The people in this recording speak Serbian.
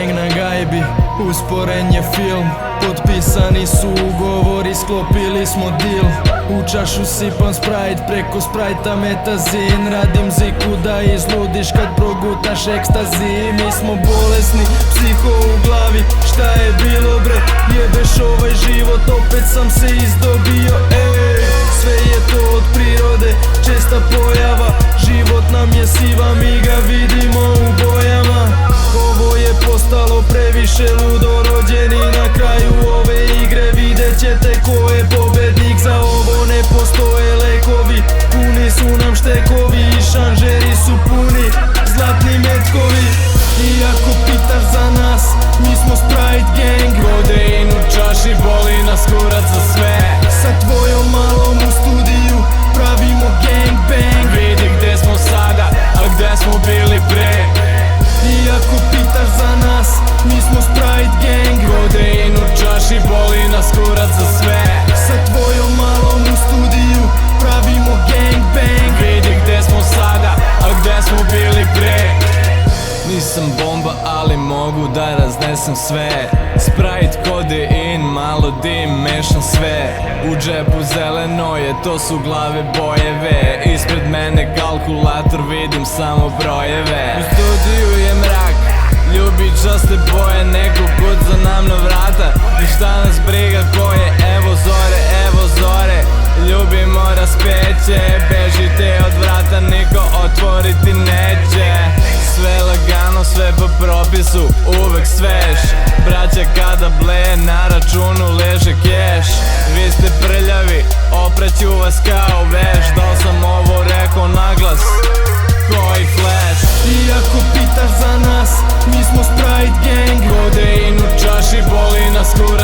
gang na gajbi, usporen je film. Potpisani su ugovori, sklopili smo deal. U čašu sipam Sprite, preko Sprite-a metazin. Radim ziku da izludiš kad progutaš ekstazi. Mi smo bolesni, psiho u glavi, šta je bilo bre? Jebeš ovaj život, opet sam se izdobio. Ej, sve je to od prirode, česta pojava. Život nam je siva, mi ga vidimo u bojama. Ovo je postalo previše ludo, rođeni na kraju ove igre. Vidjet ćete ko je pobednik, za ovo ne postoje lekovi. Puni su nam štekovi i šanžeri su puni zlatni metkovi. I ako pitaš za nas, mi smo Sprite gang. Kodein u čaši, boli nas kurac za sve. Sa tvojom malom u studiju pravimo gang bang. Vidi gde smo sada, a gde smo bili pre. I ako pitaš za nas, mi smo Sprite gang. Kodein u čaši, boli nas kurac za sve. Sa tvojom malom u studiju pravimo gang bang. Vidi gde smo sada, a gde smo bili pre. Nisam bomba, ali mogu da raznesem sve. Sprite, kodein, malo dim, mešam sve. U džepu zeleno je, to su glave bojeve. Ispred mene kalkulator, vidim samo brojeve. U studiju je mrak, ljubičaste boje. Neko kuca nam na vrata, i šta nas briga ko je? Evo zore, ljubimo raspeće. Bežite od vrata, niko otvoriti neće. Sve lagano, sve po propisu, uvek svež. Braća kada bleje, na računu leže keš. Vi ste prljavi, opreću vas kao veš. Dao sam ovo rekao naglas, koji flash. I ako pitaš za nas, mi smo Sprite gang. Kodein u čaši, boli nas kurac